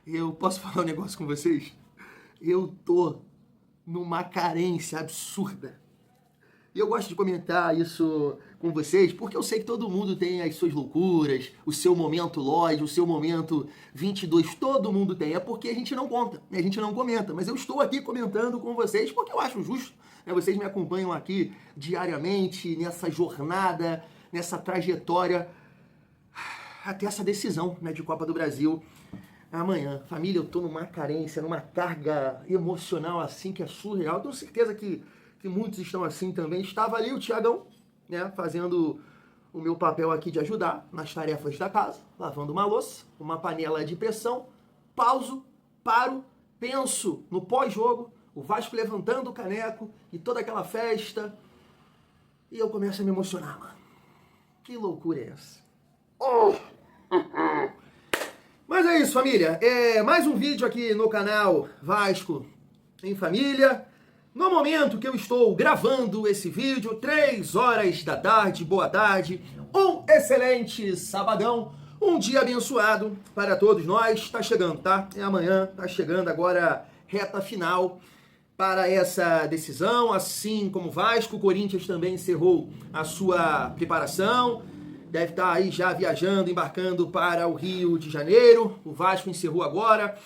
Eu posso falar um negócio com vocês? Eu tô numa carência absurda. E eu gosto de comentar isso com vocês, porque eu sei que todo mundo tem as suas loucuras, o seu momento Lloyd, o seu momento 22, todo mundo tem. É porque a gente não conta, né? A gente não comenta. Mas eu estou aqui comentando com vocês porque eu acho justo, né? Vocês me acompanham aqui diariamente nessa jornada, nessa trajetória até essa decisão, né, de Copa do Brasil amanhã. Família, eu tô numa carência, numa carga emocional assim que é surreal. Eu tenho certeza que muitos estão assim também. Estava ali o Thiagão, né, fazendo o meu papel aqui de ajudar nas tarefas da casa, lavando uma louça, uma panela de pressão, pauso, paro, penso no pós-jogo, o Vasco levantando o caneco e toda aquela festa, e eu começo a me emocionar, mano. Que loucura é essa? Oh! Mas é isso, família. Mais um vídeo aqui no canal Vasco em Família. No momento que eu estou gravando esse vídeo, 3 horas da tarde, boa tarde, um excelente sabadão, um dia abençoado para todos nós. Tá chegando, tá? É amanhã, tá chegando agora reta final para essa decisão, assim como o Vasco. O Corinthians também encerrou a sua preparação. Deve estar aí já viajando, embarcando para o Rio de Janeiro. O Vasco encerrou agora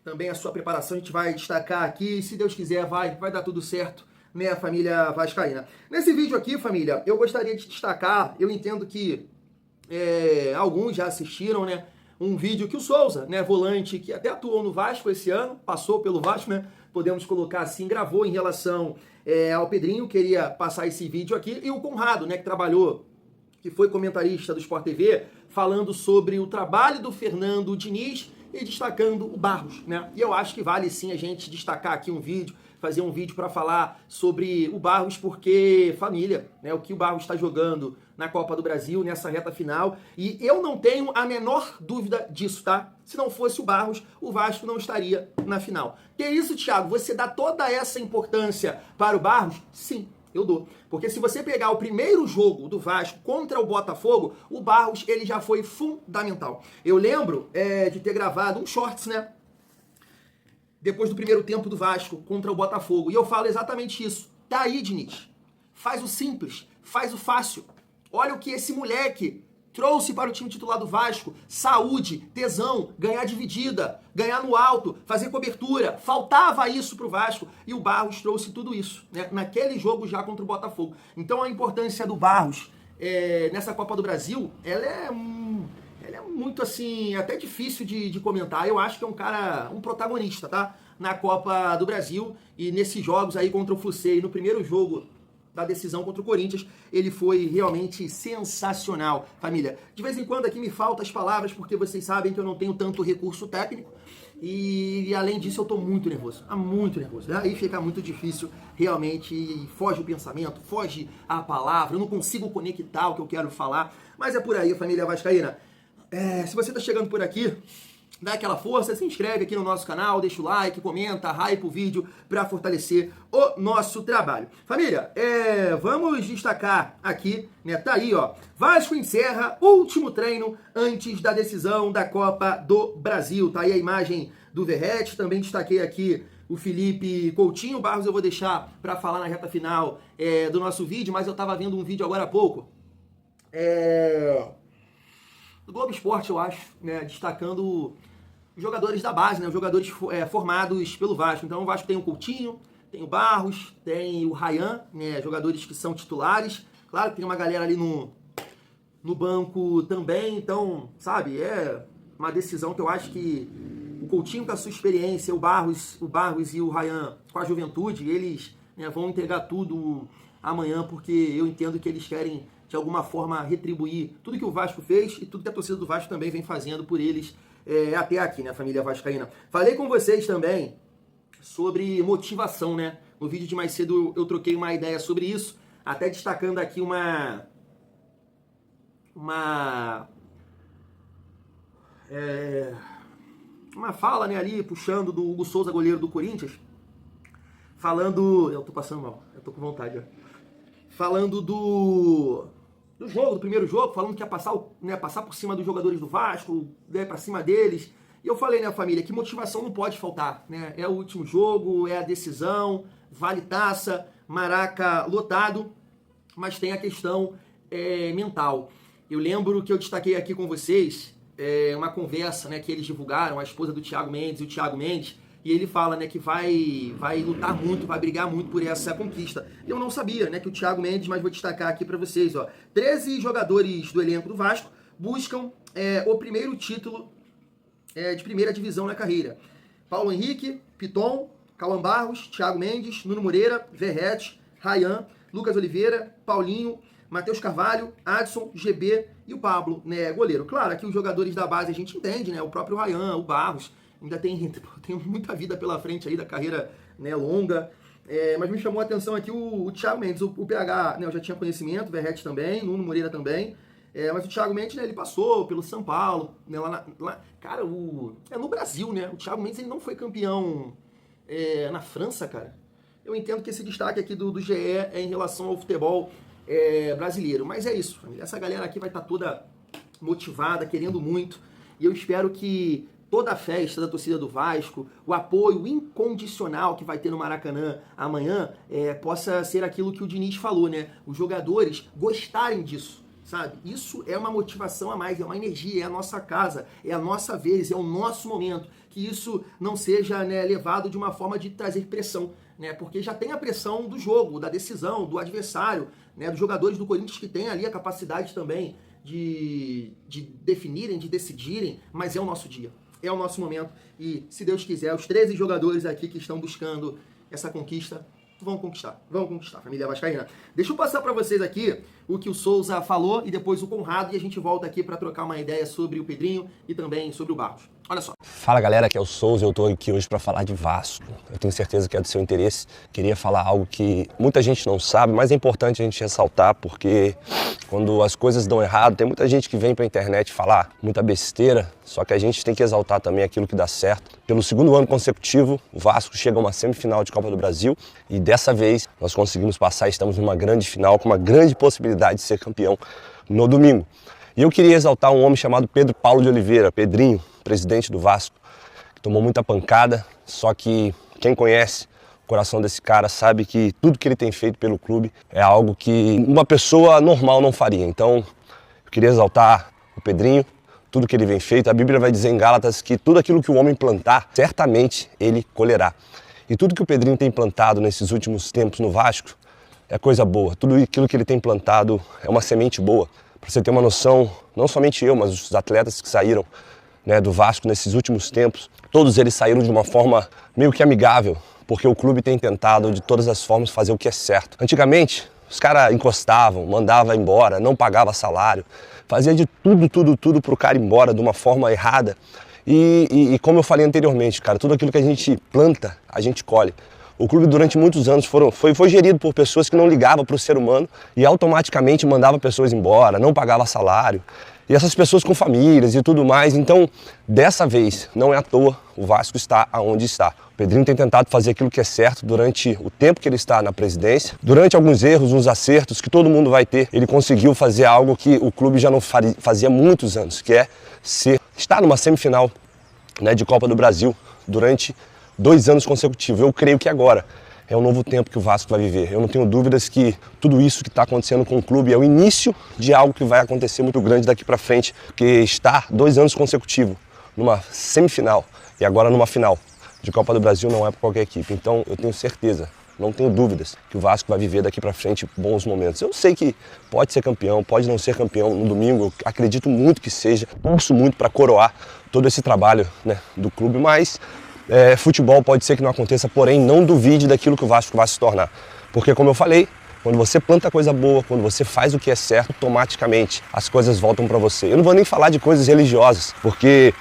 também a sua preparação. A gente vai destacar aqui. Se Deus quiser, vai dar tudo certo, né, família vascaína. Nesse vídeo aqui, família, eu gostaria de destacar, eu entendo que alguns já assistiram, né, um vídeo que o Souza, né, volante que até atuou no Vasco esse ano, passou pelo Vasco, né, podemos colocar assim, gravou em relação ao Pedrinho. Queria passar esse vídeo aqui. E o Conrado, né, que foi comentarista do Sport TV, falando sobre o trabalho do Fernando Diniz e destacando o Barros, né? E eu acho que vale sim a gente destacar aqui um vídeo, fazer um vídeo para falar sobre o Barros, porque família, né? O que o Barros está jogando na Copa do Brasil, nessa reta final, e eu não tenho a menor dúvida disso, tá? Se não fosse o Barros, o Vasco não estaria na final. Que isso, Thiago? Você dá toda essa importância para o Barros? Sim. Eu dou. Porque se você pegar o primeiro jogo do Vasco contra o Botafogo, o Barros, ele já foi fundamental. Eu lembro de ter gravado um shorts, né? Depois do primeiro tempo do Vasco contra o Botafogo. E eu falo exatamente isso. Tá aí, Diniz. Faz o simples, faz o fácil. Olha o que esse moleque trouxe para o time titular do Vasco: saúde, tesão, ganhar dividida, ganhar no alto, fazer cobertura. Faltava isso pro Vasco e o Barros trouxe tudo isso, né, naquele jogo já contra o Botafogo. Então a importância do Barros nessa Copa do Brasil, ela é muito assim, até difícil de comentar. Eu acho que é um cara, um protagonista, tá? Na Copa do Brasil e nesses jogos aí contra o Fluminense, no primeiro jogo da decisão contra o Corinthians, ele foi realmente sensacional, família. De vez em quando aqui me faltam as palavras, porque vocês sabem que eu não tenho tanto recurso técnico, e além disso eu tô muito nervoso, muito nervoso. Aí fica muito difícil, realmente, foge o pensamento, foge a palavra, eu não consigo conectar o que eu quero falar, mas é por aí, família vascaína. Se você tá chegando por aqui, dá aquela força, se inscreve aqui no nosso canal, deixa o like, comenta, hype o vídeo para fortalecer o nosso trabalho. Família, vamos destacar aqui, né, tá aí, ó, Vasco encerra último treino antes da decisão da Copa do Brasil. Tá aí a imagem do Verratti, também destaquei aqui o Felipe Coutinho. Barros eu vou deixar para falar na reta final do nosso vídeo, mas eu tava vendo um vídeo agora há pouco, do Globo Esporte, eu acho, né, destacando os jogadores da base, né, os jogadores formados pelo Vasco. Então o Vasco tem o Coutinho, tem o Barros, tem o Ryan, né, jogadores que são titulares. Claro que tem uma galera ali no banco também, então, sabe, é uma decisão que eu acho que o Coutinho com a sua experiência, o Barros e o Ryan com a juventude, eles, né, vão entregar tudo amanhã, porque eu entendo que eles querem de alguma forma retribuir tudo que o Vasco fez e tudo que a torcida do Vasco também vem fazendo por eles até aqui, né, família vascaína. Falei com vocês também sobre motivação, né? No vídeo de mais cedo eu troquei uma ideia sobre isso, até destacando aqui uma fala, né, ali, puxando do Hugo Souza, goleiro do Corinthians, falando... Eu tô passando mal, eu tô com vontade, ó. Falando do jogo, do primeiro jogo, falando que ia passar por cima dos jogadores do Vasco, né, pra cima deles, E eu falei, né, família, que motivação não pode faltar, né? É o último jogo, é a decisão, vale taça, Maraca lotado, mas tem a questão mental. Eu lembro que eu destaquei aqui com vocês uma conversa, né, que eles divulgaram, a esposa do Thiago Mendes e o Thiago Mendes, e ele fala, né, que vai lutar muito, vai brigar muito por essa conquista. Eu não sabia, né, que o Thiago Mendes, mas vou destacar aqui para vocês, ó, 13 jogadores do elenco do Vasco buscam o primeiro título de primeira divisão na carreira. Paulo Henrique, Piton, Cauã Barros, Thiago Mendes, Nuno Moreira, Verrete, Ryan, Lucas Oliveira, Paulinho, Matheus Carvalho, Adson, GB e o Pablo, né, goleiro. Claro, aqui os jogadores da base a gente entende, né, o próprio Ryan, o Barros, ainda tem muita vida pela frente aí da carreira, né, longa, mas me chamou a atenção aqui o Thiago Mendes, o PH, né, eu já tinha conhecimento, Verrete também, Nuno Moreira também, mas o Thiago Mendes, né, ele passou pelo São Paulo, né, cara, no Brasil, né, o Thiago Mendes ele não foi campeão na França, cara. Eu entendo que esse destaque aqui do GE é em relação ao futebol brasileiro, mas é isso, família. Essa galera aqui vai estar toda motivada, querendo muito, e eu espero que toda a festa da torcida do Vasco, o apoio incondicional que vai ter no Maracanã amanhã, possa ser aquilo que o Diniz falou, né? Os jogadores gostarem disso, sabe? Isso é uma motivação a mais, é uma energia, é a nossa casa, é a nossa vez, é o nosso momento. Que isso não seja, né, levado de uma forma de trazer pressão, né? Porque já tem a pressão do jogo, da decisão, do adversário, né? Dos jogadores do Corinthians que tem ali a capacidade também de definirem, de decidirem, mas é o nosso dia. É o nosso momento e, se Deus quiser, os 13 jogadores aqui que estão buscando essa conquista vão conquistar, família vascaína. Deixa eu passar para vocês aqui o que o Souza falou e depois o Conrado e a gente volta aqui para trocar uma ideia sobre o Pedrinho e também sobre o Barros. Olha só. Fala galera, aqui é o Souza, eu tô aqui hoje para falar de Vasco. Eu tenho certeza que é do seu interesse. Queria falar algo que muita gente não sabe, mas é importante a gente ressaltar porque quando as coisas dão errado, tem muita gente que vem pra internet falar muita besteira, só que a gente tem que exaltar também aquilo que dá certo. Pelo segundo ano consecutivo, o Vasco chega a uma semifinal de Copa do Brasil e dessa vez nós conseguimos passar, estamos numa grande final com uma grande possibilidade de ser campeão no domingo. E eu queria exaltar um homem chamado Pedro Paulo de Oliveira, Pedrinho, presidente do Vasco, que tomou muita pancada, só que quem conhece o coração desse cara sabe que tudo que ele tem feito pelo clube é algo que uma pessoa normal não faria. Então, eu queria exaltar o Pedrinho, tudo que ele vem feito. A Bíblia vai dizer em Gálatas que tudo aquilo que o homem plantar, certamente ele colherá. E tudo que o Pedrinho tem plantado nesses últimos tempos no Vasco é coisa boa. Tudo aquilo que ele tem plantado é uma semente boa. Para você ter uma noção, não somente eu, mas os atletas que saíram, né, do Vasco nesses últimos tempos, todos eles saíram de uma forma meio que amigável, porque o clube tem tentado de todas as formas fazer o que é certo. Antigamente, os caras encostavam, mandavam embora, não pagava salário, fazia de tudo pro cara ir embora de uma forma errada. E como eu falei anteriormente, cara, tudo aquilo que a gente planta, a gente colhe. O clube durante muitos anos foi gerido por pessoas que não ligavam para o ser humano e automaticamente mandava pessoas embora, não pagava salário. E essas pessoas com famílias e tudo mais. Então, dessa vez, não é à toa, o Vasco está aonde está. O Pedrinho tem tentado fazer aquilo que é certo durante o tempo que ele está na presidência. Durante alguns erros, uns acertos que todo mundo vai ter, ele conseguiu fazer algo que o clube já não fazia há muitos anos, que é estar numa semifinal, né, de Copa do Brasil durante 2 anos consecutivos. Eu creio que agora é um novo tempo que o Vasco vai viver. Eu não tenho dúvidas que tudo isso que está acontecendo com o clube é o início de algo que vai acontecer muito grande daqui para frente, porque estar 2 anos consecutivos numa semifinal e agora numa final de Copa do Brasil não é para qualquer equipe. Então eu tenho certeza, não tenho dúvidas, que o Vasco vai viver daqui para frente bons momentos. Eu sei que pode ser campeão, pode não ser campeão no domingo, eu acredito muito que seja, torço muito para coroar todo esse trabalho, né, do clube, mas futebol pode ser que não aconteça, porém não duvide daquilo que o Vasco vai se tornar. Porque, como eu falei, quando você planta coisa boa, quando você faz o que é certo, automaticamente as coisas voltam para você. Eu não vou nem falar de coisas religiosas, porque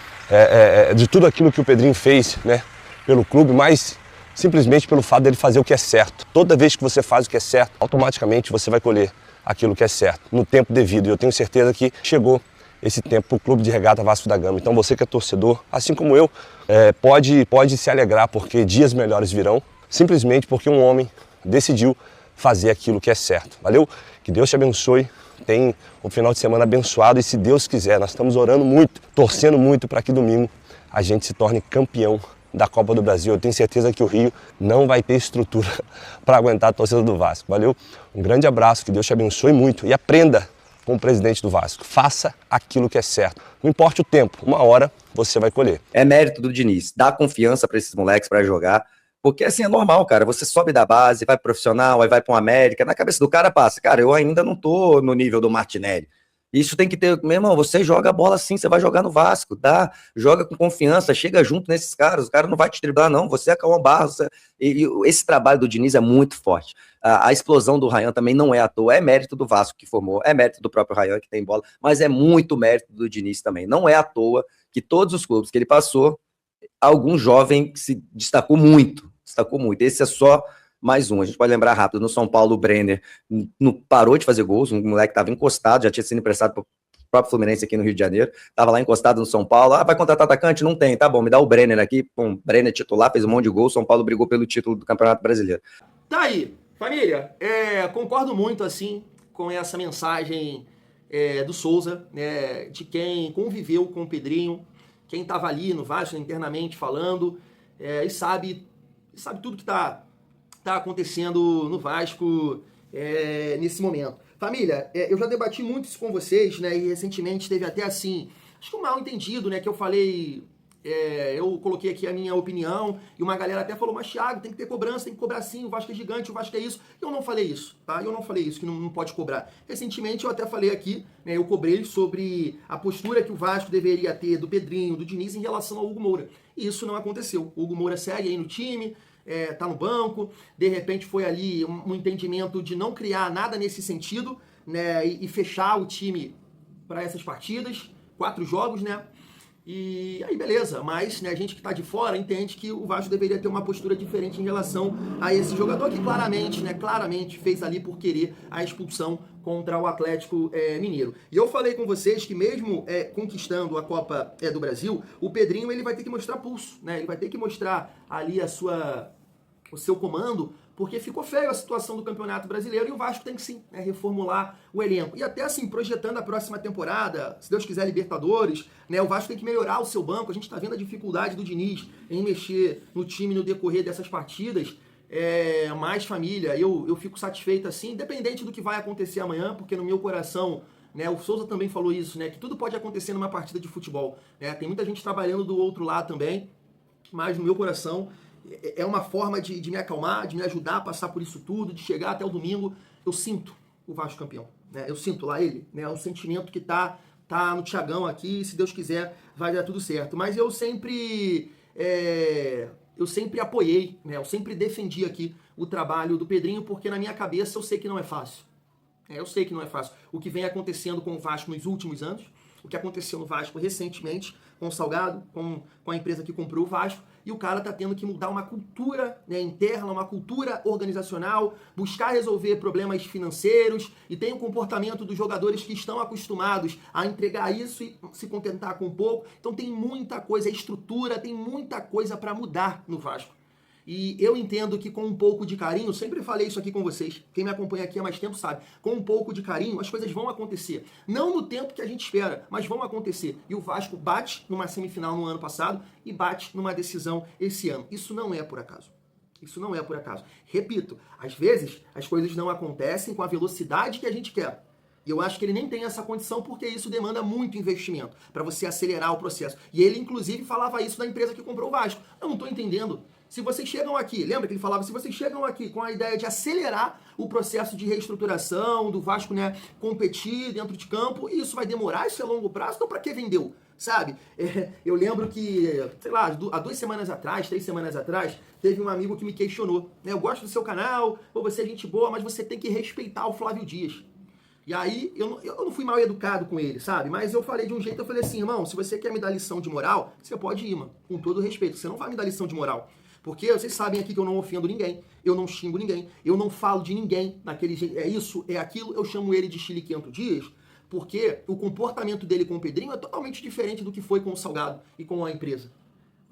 de tudo aquilo que o Pedrinho fez, né, pelo clube, mas simplesmente pelo fato dele fazer o que é certo. Toda vez que você faz o que é certo, automaticamente você vai colher aquilo que é certo, no tempo devido. E eu tenho certeza que chegou esse tempo para o Clube de Regata Vasco da Gama. Então você que é torcedor, assim como eu, pode se alegrar porque dias melhores virão, simplesmente porque um homem decidiu fazer aquilo que é certo. Valeu? Que Deus te abençoe, tem um final de semana abençoado e, se Deus quiser, nós estamos orando muito, torcendo muito para que domingo a gente se torne campeão da Copa do Brasil. Eu tenho certeza que o Rio não vai ter estrutura para aguentar a torcida do Vasco. Valeu? Um grande abraço, que Deus te abençoe muito e aprenda com o presidente do Vasco. Faça aquilo que é certo. Não importe o tempo, uma hora você vai colher. É mérito do Diniz, dá confiança para esses moleques para jogar, porque assim é normal, cara. Você sobe da base, vai pro profissional, aí vai para um América, na cabeça do cara passa, cara, eu ainda não tô no nível do Martinelli. Isso tem que ter, meu irmão, você joga a bola assim, você vai jogar no Vasco, joga com confiança, chega junto nesses caras, o cara não vai te driblar não, você é Cauã Barros, e esse trabalho do Diniz é muito forte. A explosão do Ryan também não é à toa, é mérito do Vasco que formou, é mérito do próprio Ryan que tem bola, mas é muito mérito do Diniz também, não é à toa que todos os clubes que ele passou, algum jovem se destacou muito, esse é só mais um. A gente pode lembrar rápido, no São Paulo o Brenner não parou de fazer gols, um moleque estava encostado, já tinha sido emprestado para o próprio Fluminense aqui no Rio de Janeiro, estava lá encostado no São Paulo, vai contratar atacante? Não tem, tá bom, me dá o Brenner aqui, Brenner titular, fez um monte de gol, São Paulo brigou pelo título do Campeonato Brasileiro. Tá aí, família, concordo muito assim com essa mensagem do Souza, de quem conviveu com o Pedrinho, quem estava ali no Vasco internamente falando, e sabe tudo que tá acontecendo no Vasco nesse momento. Família, eu já debati muito isso com vocês, né? E recentemente teve até assim, acho que um mal entendido, né? Que eu falei, eu coloquei aqui a minha opinião e uma galera até falou, mas Thiago, tem que ter cobrança, tem que cobrar sim, o Vasco é gigante, o Vasco é isso. Eu não falei isso, tá? Eu não falei isso, que não pode cobrar. Recentemente eu até falei aqui, né? Eu cobrei sobre a postura que o Vasco deveria ter do Pedrinho, do Diniz em relação ao Hugo Moura. E isso não aconteceu. O Hugo Moura segue aí no time, tá no banco, de repente foi ali um entendimento de não criar nada nesse sentido, né, e fechar o time para essas partidas, 4 jogos, né, e aí beleza, mas né, a gente que tá de fora entende que o Vasco deveria ter uma postura diferente em relação a esse jogador que claramente fez ali por querer a expulsão contra o Atlético Mineiro. E eu falei com vocês que mesmo conquistando a Copa do Brasil, o Pedrinho ele vai ter que mostrar pulso, né? Ele vai ter que mostrar ali o seu comando, porque ficou feio a situação do Campeonato Brasileiro e o Vasco tem que sim, né, reformular o elenco. E até assim, projetando a próxima temporada, se Deus quiser, Libertadores, né, o Vasco tem que melhorar o seu banco. A gente está vendo a dificuldade do Diniz em mexer no time no decorrer dessas partidas. Mais família, eu fico satisfeito assim, independente do que vai acontecer amanhã, porque no meu coração, né, o Souza também falou isso, né, que tudo pode acontecer numa partida de futebol. Né, tem muita gente trabalhando do outro lado também, mas no meu coração é uma forma de me acalmar, de me ajudar a passar por isso tudo, de chegar até o domingo. Eu sinto o Vasco campeão, né? Eu sinto lá ele, né? O sentimento que tá no Thiagão aqui, e se Deus quiser vai dar tudo certo. Mas eu sempre apoiei, né? Eu sempre defendi aqui o trabalho do Pedrinho, porque na minha cabeça eu sei que não é fácil. Eu sei que não é fácil. O que vem acontecendo com o Vasco nos últimos anos, o que aconteceu no Vasco recentemente, com o Salgado, com a empresa que comprou o Vasco, e o cara tá tendo que mudar uma cultura, né, interna, uma cultura organizacional, buscar resolver problemas financeiros, e tem o comportamento dos jogadores que estão acostumados a entregar isso e se contentar com pouco. Então tem muita coisa, a estrutura, tem muita coisa para mudar no Vasco. E eu entendo que com um pouco de carinho, sempre falei isso aqui com vocês, quem me acompanha aqui há mais tempo sabe, com um pouco de carinho as coisas vão acontecer. Não no tempo que a gente espera, mas vão acontecer. E o Vasco bate numa semifinal no ano passado e bate numa decisão esse ano. Isso não é por acaso. Isso não é por acaso. Repito, às vezes as coisas não acontecem com a velocidade que a gente quer. E eu acho que ele nem tem essa condição porque isso demanda muito investimento para você acelerar o processo. E ele, inclusive, falava isso da empresa que comprou o Vasco. Eu não estou entendendo. Se vocês chegam aqui, lembra que ele falava, se vocês chegam aqui com a ideia de acelerar o processo de reestruturação, do Vasco, né, competir dentro de campo, isso vai demorar, isso é longo prazo, então para que vendeu? Sabe? Eu lembro que, sei lá, há 2 semanas atrás, 3 semanas atrás, teve um amigo que me questionou, né, eu gosto do seu canal, você é gente boa, mas você tem que respeitar o Flávio Dias. E aí, eu não fui mal educado com ele, sabe? Mas eu falei de um jeito, eu falei assim, irmão, se você quer me dar lição de moral, você pode ir, mano, com todo respeito, você não vai me dar lição de moral. Porque vocês sabem aqui que eu não ofendo ninguém, eu não xingo ninguém, eu não falo de ninguém naquele jeito, é isso, é aquilo, eu chamo ele de Chiliquento Dias, porque o comportamento dele com o Pedrinho é totalmente diferente do que foi com o Salgado e com a empresa.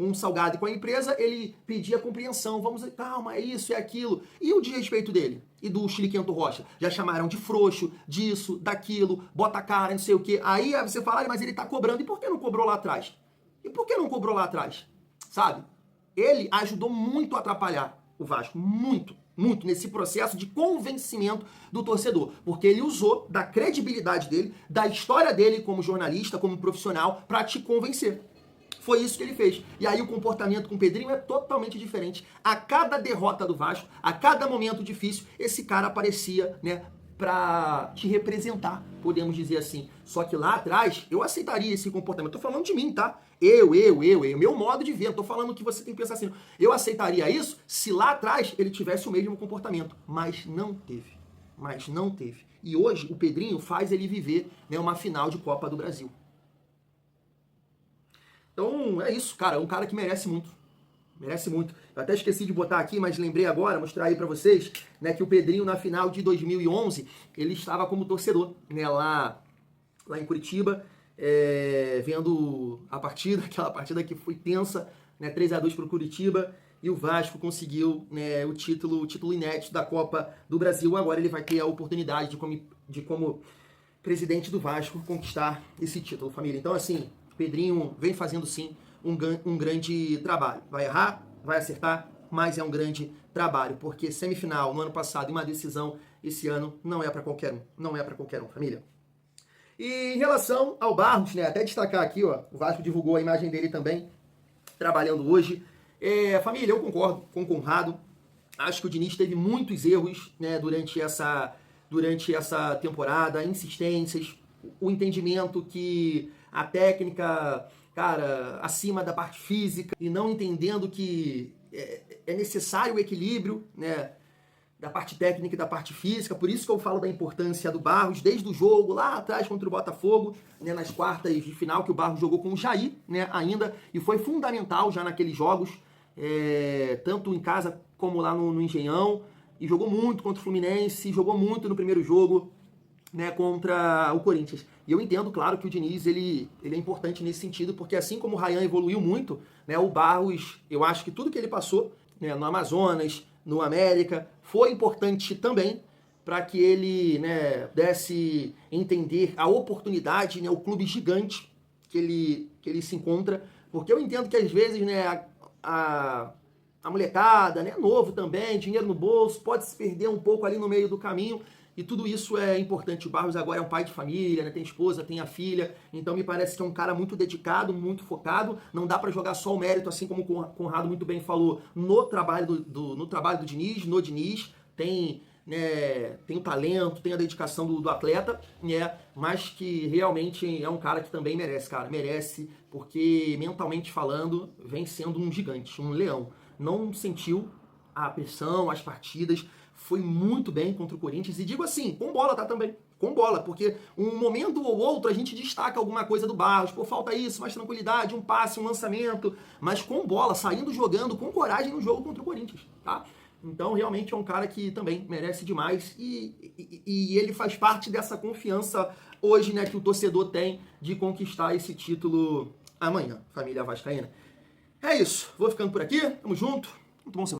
com o Salgado e com a empresa, ele pedia compreensão, vamos, calma, é isso, é aquilo. E o desrespeito dele? E do Chiliquento Rocha? Já chamaram de frouxo, disso, daquilo, bota a cara, não sei o quê. Aí você fala, mas ele tá cobrando, e por que não cobrou lá atrás? E por que não cobrou lá atrás? Sabe? Ele ajudou muito a atrapalhar o Vasco, muito nesse processo de convencimento do torcedor, porque ele usou da credibilidade dele, da história dele como jornalista, como profissional, para te convencer. Foi isso que ele fez. E aí o comportamento com o Pedrinho é totalmente diferente. A cada derrota do Vasco, a cada momento difícil, esse cara aparecia, né, pra te representar, podemos dizer assim. Só que lá atrás, eu aceitaria esse comportamento. Tô falando de mim, tá? Eu, meu modo de ver. Não tô falando que você tem que pensar assim. Eu aceitaria isso se lá atrás ele tivesse o mesmo comportamento. Mas não teve. E hoje o Pedrinho faz ele viver, né, uma final de Copa do Brasil. Então é isso, cara. É um cara que merece muito. Merece muito. Eu até esqueci de botar aqui, mas lembrei agora, mostrar aí pra vocês, né, que o Pedrinho na final de 2011, ele estava como torcedor, né, lá em Curitiba, vendo a partida, aquela partida que foi tensa, né, 3-2 pro Curitiba, e o Vasco conseguiu, né, o título inédito da Copa do Brasil. Agora ele vai ter a oportunidade de como presidente do Vasco, conquistar esse título, família. Então, assim, o Pedrinho vem fazendo, sim, um grande trabalho. Vai errar, vai acertar, mas é um grande trabalho, porque semifinal no ano passado e uma decisão esse ano não é para qualquer um. Não é para qualquer um, família. E em relação ao Barros, né, até destacar aqui, ó, o Vasco divulgou a imagem dele também, trabalhando hoje. Família, eu concordo com o Conrado. Acho que o Diniz teve muitos erros, né, durante essa temporada, insistências, o entendimento que a técnica, cara, acima da parte física, e não entendendo que é necessário o equilíbrio, né, da parte técnica e da parte física. Por isso que eu falo da importância do Barros, desde o jogo lá atrás contra o Botafogo, né, nas quartas de final, que o Barros jogou com o Jair, né, ainda, e foi fundamental já naqueles jogos, tanto em casa como lá no Engenhão, e jogou muito contra o Fluminense, jogou muito no primeiro jogo, né, contra o Corinthians. E eu entendo, claro, que o Diniz ele é importante nesse sentido, porque assim como o Ryan evoluiu muito, né, o Barros, eu acho que tudo que ele passou, né, no Amazonas, no América, foi importante também para que ele, né, desse entender a oportunidade, né, o clube gigante que ele se encontra, porque eu entendo que às vezes, né, a molecada, né, novo também, dinheiro no bolso, pode se perder um pouco ali no meio do caminho, e tudo isso é importante. O Barros agora é um pai de família, né, tem esposa, tem a filha, então me parece que é um cara muito dedicado, muito focado. Não dá para jogar só o mérito, assim como o Conrado muito bem falou, no trabalho do Diniz, no Diniz, tem, né, tem o talento, tem a dedicação do atleta, né, mas que realmente é um cara que também merece, cara, merece, porque mentalmente falando, vem sendo um gigante, um leão. Não sentiu a pressão, as partidas, foi muito bem contra o Corinthians, e digo assim, com bola, tá, também, com bola, porque um momento ou outro a gente destaca alguma coisa do Barros, pô, falta isso, mais tranquilidade, um passe, um lançamento, mas com bola, saindo jogando, com coragem no jogo contra o Corinthians, tá? Então, realmente é um cara que também merece demais, e ele faz parte dessa confiança hoje, né, que o torcedor tem de conquistar esse título amanhã, família vascaína. É isso, vou ficando por aqui, tamo junto, muito bom ser